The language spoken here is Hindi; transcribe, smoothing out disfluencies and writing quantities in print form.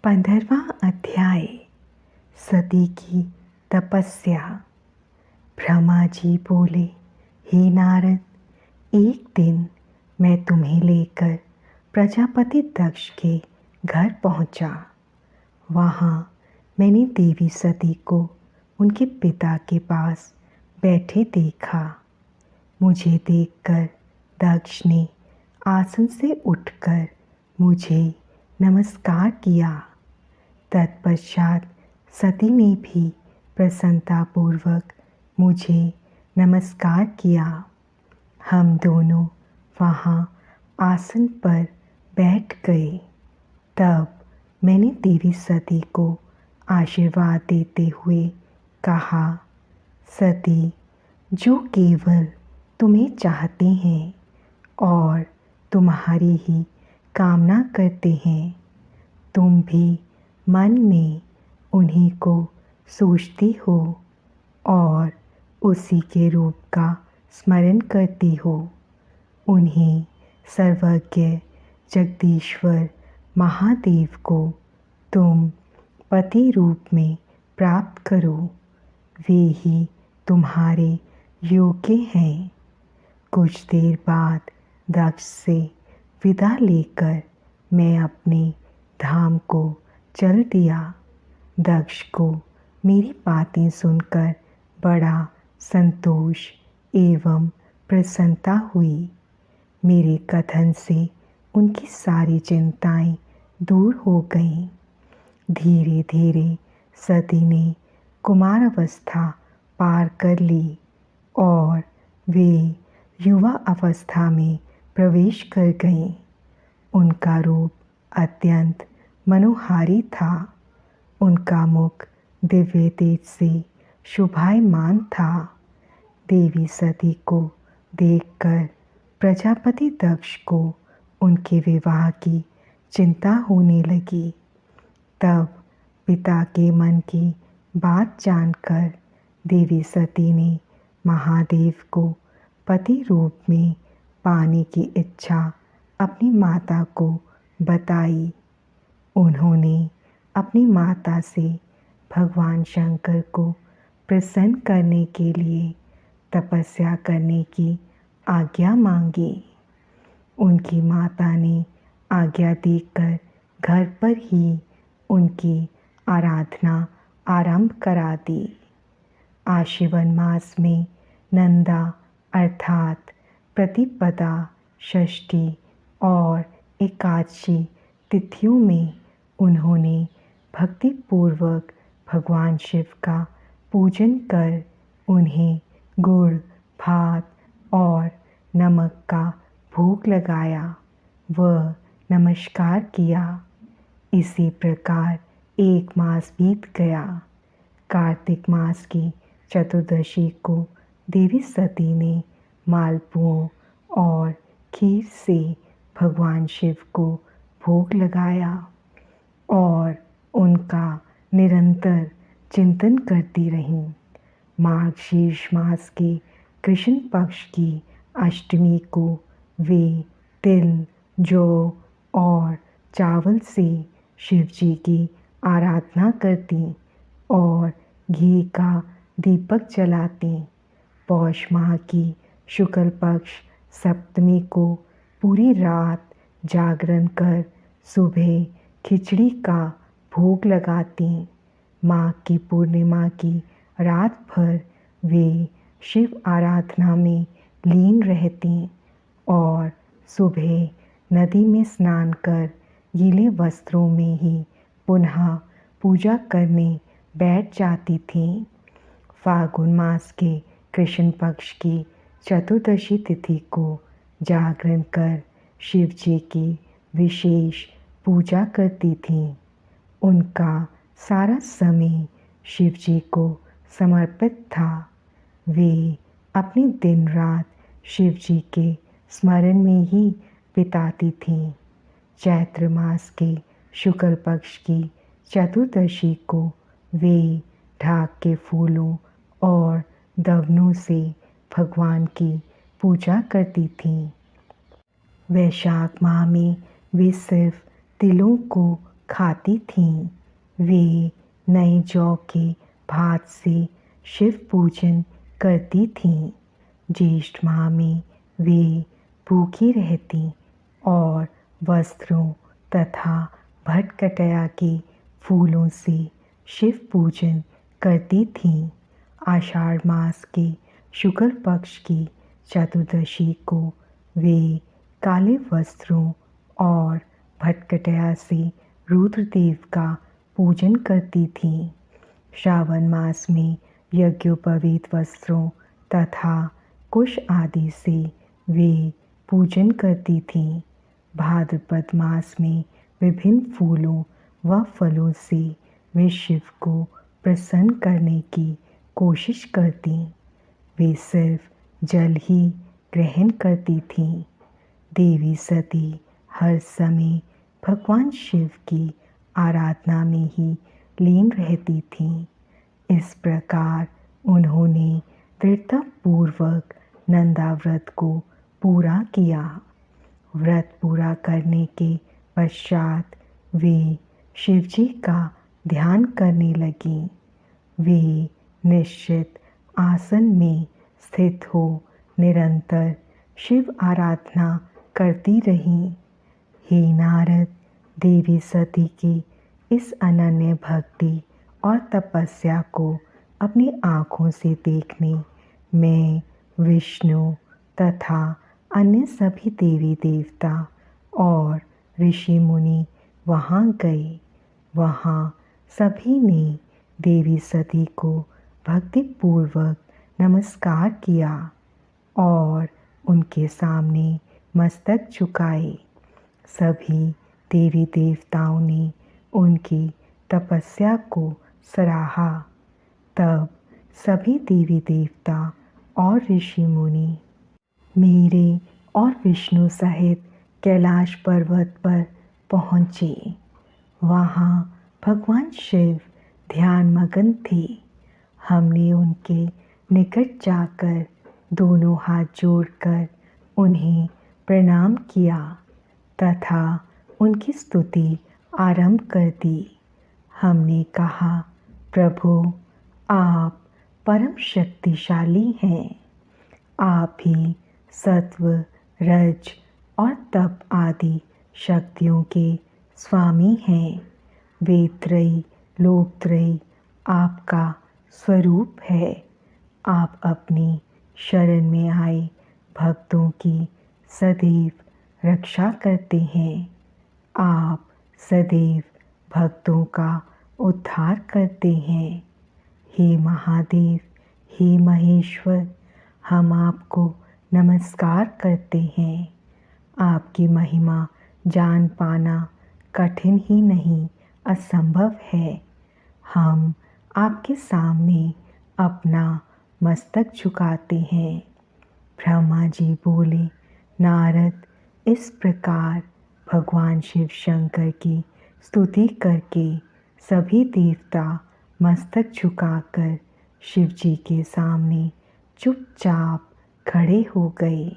15वां अध्याय। सती की तपस्या। ब्रह्मा जी बोले, हे नारद, एक दिन मैं तुम्हें लेकर प्रजापति दक्ष के घर पहुंचा। वहां मैंने देवी सती को उनके पिता के पास बैठे देखा। मुझे देखकर दक्ष ने आसन से उठकर मुझे नमस्कार किया। तत्पश्चात सती ने भी प्रसन्नतापूर्वक मुझे नमस्कार किया। हम दोनों वहाँ आसन पर बैठ गए। तब मैंने देवी सती को आशीर्वाद देते हुए कहा, सती, जो केवल तुम्हें चाहते हैं और तुम्हारी ही कामना करते हैं, तुम भी मन में उन्हीं को सोचती हो और उसी के रूप का स्मरण करती हो। उन्हीं सर्वज्ञ जगदीश्वर महादेव को तुम पति रूप में प्राप्त करो। वे ही तुम्हारे योग्य हैं। कुछ देर बाद दक्ष से विदा लेकर मैं अपने धाम को चल दिया। दक्ष को मेरी बातें सुनकर बड़ा संतोष एवं प्रसन्नता हुई। मेरे कथन से उनकी सारी चिंताएं दूर हो गईं। धीरे धीरे सती ने कुमार अवस्था पार कर ली और वे युवा अवस्था में प्रवेश कर गईं। उनका रूप अत्यंत मनोहारी था। उनका मुख दिव्य तेज से शोभायमान था। देवी सती को देखकर प्रजापति दक्ष को उनके विवाह की चिंता होने लगी। तब पिता के मन की बात जानकर देवी सती ने महादेव को पति रूप में पाने की इच्छा अपनी माता को बताई। उन्होंने अपनी माता से भगवान शंकर को प्रसन्न करने के लिए तपस्या करने की आज्ञा मांगी। उनकी माता ने आज्ञा देकर घर पर ही उनकी आराधना आरंभ करा दी। आश्विन मास में नंदा अर्थात प्रतिपदा, षष्ठी और एकादशी तिथियों में उन्होंने भक्तिपूर्वक भगवान शिव का पूजन कर उन्हें गुड़, भात और नमक का भोग लगाया व नमस्कार किया। इसी प्रकार एक मास बीत गया। कार्तिक मास की चतुर्दशी को देवी सती ने मालपुओं और खीर से भगवान शिव को भोग लगाया और उनका निरंतर चिंतन करती रहीं। मार्गशीर्ष मास के कृष्ण पक्ष की अष्टमी को वे तिल, जौ और चावल से शिव जी की आराधना करती और घी का दीपक जलाती। पौष माह की शुक्ल पक्ष सप्तमी को पूरी रात जागरण कर सुबह खिचड़ी का भोग लगाती। माघ की पूर्णिमा की रात भर वे शिव आराधना में लीन रहती और सुबह नदी में स्नान कर गीले वस्त्रों में ही पुनः पूजा करने बैठ जाती थीं। फागुन मास के कृष्ण पक्ष की चतुर्दशी तिथि को जागरण कर शिव जी की विशेष पूजा करती थीं। उनका सारा समय शिव जी को समर्पित था। वे अपनी दिन रात शिव जी के स्मरण में ही बिताती थीं। चैत्र मास के शुक्ल पक्ष की चतुर्दशी को वे ढाक के फूलों और दवनों से भगवान की पूजा करती थीं। वैशाख माह में वे सिर्फ तिलों को खाती थीं। वे नए जौ के भात से शिव पूजन करती थीं। ज्येष्ठ माह में वे भूखी रहती और वस्त्रों तथा भटकटया के फूलों से शिव पूजन करती थीं। आषाढ़ मास के शुक्ल पक्ष की चतुर्दशी को वे काले वस्त्रों और भटकटया से रुद्रदेव का पूजन करती थीं। श्रावण मास में यज्ञोपवीत वस्त्रों तथा कुश आदि से वे पूजन करती थीं। भाद्रपद मास में विभिन्न फूलों व फलों से वे शिव को प्रसन्न करने की कोशिश करती। वे सिर्फ जल ही ग्रहण करती थीं। देवी सती हर समय भगवान शिव की आराधना में ही लीन रहती थीं। इस प्रकार उन्होंने दृढ़तापूर्वक नंदा व्रत को पूरा किया। व्रत पूरा करने के पश्चात वे शिवजी का ध्यान करने लगीं। वे निश्चित आसन में स्थित हो निरंतर शिव आराधना करती रहीं। हे नारद, देवी सती की इस अनन्य भक्ति और तपस्या को अपनी आँखों से देखने मैं विष्णु तथा अन्य सभी देवी देवता और ऋषि मुनि वहाँ गए। वहाँ सभी ने देवी सती को भक्तिपूर्वक नमस्कार किया और उनके सामने मस्तक झुकाए। सभी देवी देवताओं ने उनकी तपस्या को सराहा। तब सभी देवी देवता और ऋषि मुनि मेरे और विष्णु सहित कैलाश पर्वत पर पहुँचे। वहाँ भगवान शिव ध्यानमग्न थे। हमने उनके निकट जाकर दोनों हाथ जोड़कर उन्हें प्रणाम किया तथा उनकी स्तुति आरंभ कर दी। हमने कहा, प्रभु, आप परम शक्तिशाली हैं। आप ही सत्व, रज और तप आदि शक्तियों के स्वामी हैं। वेदत्रयी, लोकत्रयी आपका स्वरूप है। आप अपनी शरण में आए भक्तों की सदैव रक्षा करते हैं। आप सदैव भक्तों का उद्धार करते हैं। हे महादेव, हे महेश्वर, हम आपको नमस्कार करते हैं। आपकी महिमा जान पाना कठिन ही नहीं, असंभव है। हम आपके सामने अपना मस्तक झुकाते हैं। ब्रह्मा जी बोले, नारद, इस प्रकार भगवान शिव शंकर की स्तुति करके सभी देवता मस्तक झुकाकर शिव जी के सामने चुपचाप खड़े हो गए।